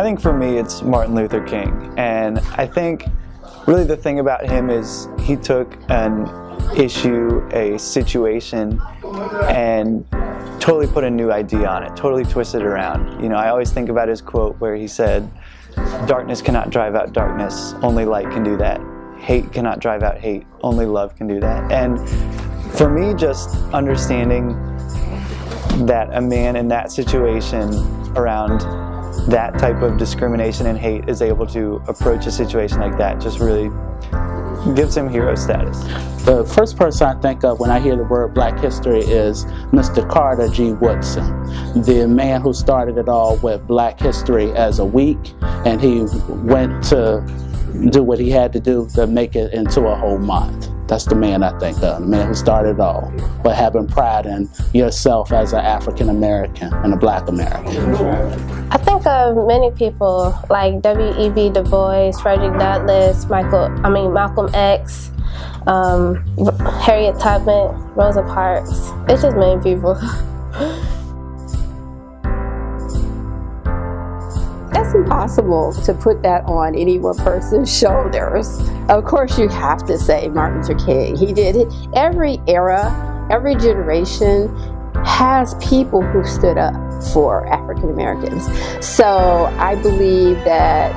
I think for me it's Martin Luther King, and I think really the thing about him is he took an issue, a situation, and totally put a new idea on it, totally twisted it around. You know, I always think about his quote where he said, "Darkness cannot drive out darkness, only light can do that. Hate cannot drive out hate, only love can do that." And for me, just understanding that a man in that situation around that type of discrimination and hate is able to approach a situation like that just really gives him hero status. The first person I think of when I hear the word Black history is Mr. Carter G. Woodson, the man who started it all with Black History as a week, and he went to do what he had to do to make it into a whole month. That's the man I think of, the man who started it all, but having pride in yourself as an African American and a Black American. I think of many people like W.E.B. Du Bois, Frederick Douglass, Malcolm X, Harriet Tubman, Rosa Parks. It's just many people. It's impossible to put that on any one person's shoulders. Of course, you have to say Martin Luther King. He did it. Every era, every generation has people who stood up for African Americans. So I believe that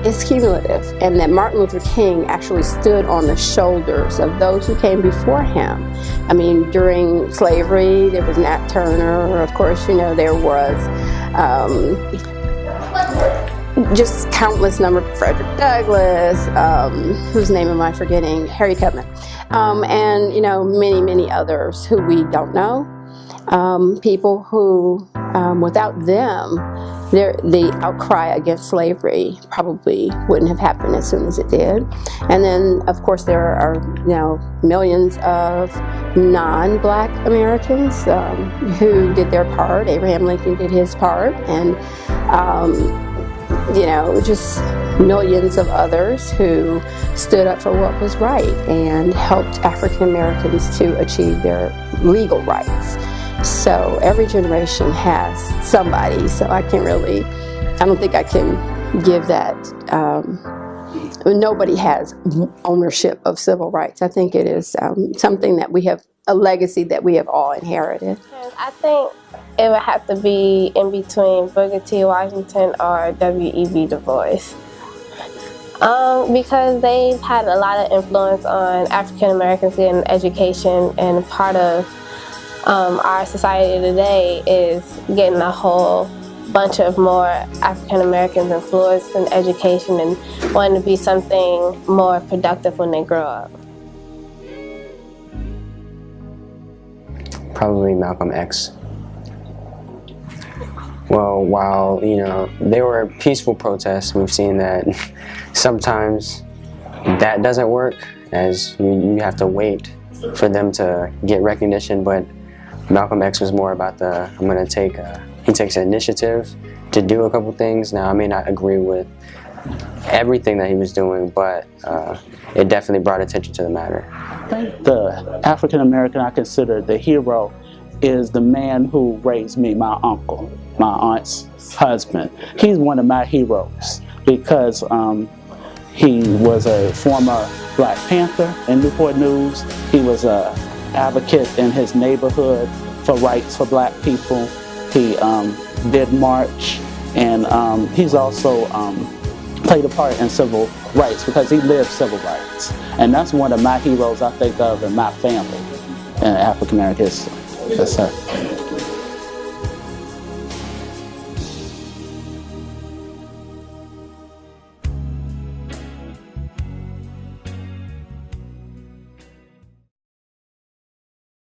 it's cumulative, and that Martin Luther King actually stood on the shoulders of those who came before him. I mean, during slavery, there was Nat Turner. Of course, you know, there was just countless number, Frederick Douglass, whose name am I forgetting, Harriet Tubman, and you know, many others who we don't know. People who, without them, the outcry against slavery probably wouldn't have happened as soon as it did. And then, of course, there are now millions of non-Black Americans who did their part. Abraham Lincoln did his part, and you know, just millions of others who stood up for what was right and helped African Americans to achieve their legal rights. So every generation has somebody, so I don't think I can give that, nobody has ownership of civil rights. I think it is something that we have, a legacy that we have all inherited. I think it would have to be in between Booker T. Washington or W.E.B. Du Bois. Because they've had a lot of influence on African Americans getting education, and part of our society today is getting a whole bunch of more African Americans influenced in education and wanting to be something more productive when they grow up. Probably Malcolm X. Well, while, you know, they were peaceful protests, we've seen that sometimes that doesn't work, as you have to wait for them to get recognition. But Malcolm X was more about he takes initiative to do a couple things. Now, I may not agree with everything that he was doing, but it definitely brought attention to the matter. I think the African American I consider the hero is the man who raised me, my uncle, my aunt's husband. He's one of my heroes because he was a former Black Panther in Newport News. He was an advocate in his neighborhood for rights for Black people. He did march, and he's also played a part in civil rights because he lived civil rights. And that's one of my heroes I think of in my family in African American history. Yes, sir.